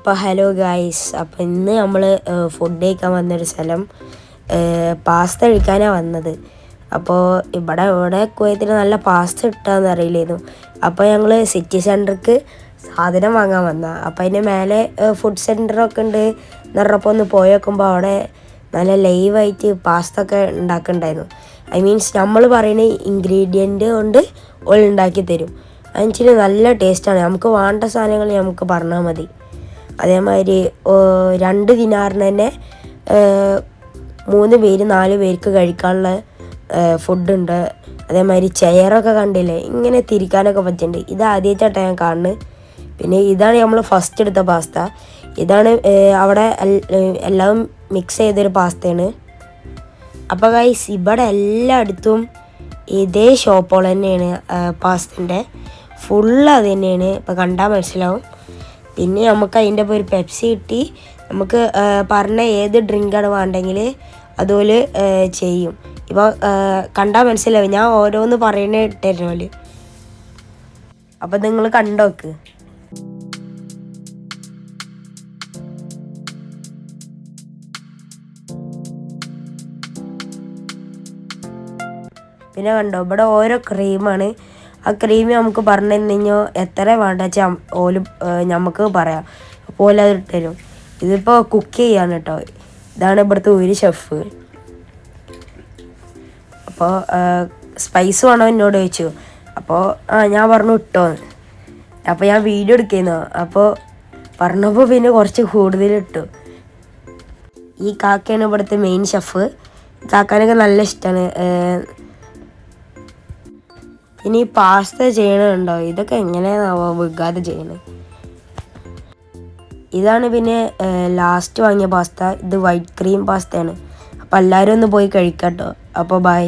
അപ്പോൾ hello guys, അപ്പോൾ ഇന്ന് നമ്മൾ ഫുഡ് കഴിക്കാൻ വന്നൊരു സ്ഥലം പാസ്ത കഴിക്കാനാണ് വന്നത്. അപ്പോൾ ഇവിടെ കുവൈത്തിൽ നല്ല പാസ്ത കിട്ടാമെന്ന് അറിയില്ലായിരുന്നു. അപ്പോൾ ഞങ്ങൾ സിറ്റി സെൻറ്റർക്ക് സാധനം വാങ്ങാൻ വന്ന. അപ്പോൾ അതിൻ്റെ മേലെ ഫുഡ് സെൻറ്ററൊക്കെ ഉണ്ട് എന്ന് പറഞ്ഞപ്പോൾ ഒന്ന് പോയി നോക്കുമ്പോൾ അവിടെ നല്ല ലൈവായിട്ട് പാസ്ത ഒക്കെ ഉണ്ടാക്കുന്നുണ്ടായിരുന്നു. മീൻസ് നമ്മൾ പറയുന്ന ഇൻഗ്രീഡിയൻറ്റ് കൊണ്ട് ഓൾ ഉണ്ടാക്കി തരും. അതിന് നല്ല ടേസ്റ്റാണ്. നമുക്ക് വേണ്ട സാധനങ്ങൾ നമുക്ക് പറഞ്ഞാൽ മതി. അതേമാതിരി 2 ദിനാറിന് തന്നെ 3 പേര് 4 പേർക്ക് കഴിക്കാനുള്ള ഫുഡുണ്ട്. അതേമാതിരി ചെയറൊക്കെ കണ്ടില്ലേ, ഇങ്ങനെ തിരിക്കാനൊക്കെ പറ്റുന്നുണ്ട്. ഇത് ആദ്യമായിട്ടാണ് ഞാൻ കാണുന്നത്. പിന്നെ ഇതാണ് നമ്മൾ ഫസ്റ്റ് എടുത്ത പാസ്ത. ഇതാണ് അവിടെ എല്ലാം മിക്സ് ചെയ്തൊരു പാസ്തയാണ്. അപ്പോൾ ഗൈസ്, ഇവിടെ എല്ലായിടത്തും ഇതേ ഷോപ്പുകൾ തന്നെയാണ്. പാസ്തൻ്റെ ഫുള്ള് അത് തന്നെയാണ്. ഇപ്പോൾ കണ്ടാൽ മനസ്സിലാവും. പിന്നെ നമുക്ക് അതിൻ്റെ ഒപ്പം ഒരു പെപ്സി കിട്ടി. നമുക്ക് പറഞ്ഞ ഏത് ഡ്രിങ്കാണ് വേണ്ടെങ്കിൽ അതുപോലെ ചെയ്യും. ഇപ്പോൾ കണ്ടാൽ മനസ്സിലാവും. ഞാൻ ഓരോന്ന് പറയുന്നത് ഇട്ടുതരുമല്ലോ. അപ്പോൾ നിങ്ങൾ കണ്ടോക്ക്. പിന്നെ കണ്ടോ, ഇവിടെ ഓരോ ക്രീമാണ്. ആ ക്രീം നമുക്ക് പറഞ്ഞു കഴിഞ്ഞാൽ എത്ര വേണ്ട വെച്ചാൽ ഓല് നമുക്ക് പറയാം. അപ്പോൾ അത് ഇട്ടുതരും. ഇതിപ്പോൾ കുക്ക് ചെയ്യാണ് കേട്ടോ. ഇതാണ് ഇവിടുത്തെ ഒരു ഷെഫ്. അപ്പോൾ സ്പൈസ് വേണോ എന്നോട് ചോദിച്ചു. അപ്പോൾ ഞാൻ പറഞ്ഞു ഇട്ടോന്ന്. അപ്പോൾ ഞാൻ വീഡിയോ എടുക്കുന്നു. അപ്പോൾ പറഞ്ഞപ്പോൾ പിന്നെ കുറച്ച് കൂടുതലിട്ടു. ഈ കാക്കയാണ് ഇവിടുത്തെ മെയിൻ ഷെഫ്. കാക്കാനൊക്കെ നല്ല ഇഷ്ടമാണ്. ഇനി പാസ്ത ചെയ്യണുണ്ടോ, ഇതൊക്കെ എങ്ങനെയാണാവോ വിൽക്കാതെ ചെയ്യണത്. ഇതാണ് പിന്നെ ലാസ്റ്റ് വാങ്ങിയ പാസ്ത. ഇത് വൈറ്റ് ക്രീം പാസ്തയാണ്. അപ്പോൾ എല്ലാവരും ഒന്ന് പോയി കഴിക്കാം കേട്ടോ. അപ്പോൾ ബൈ.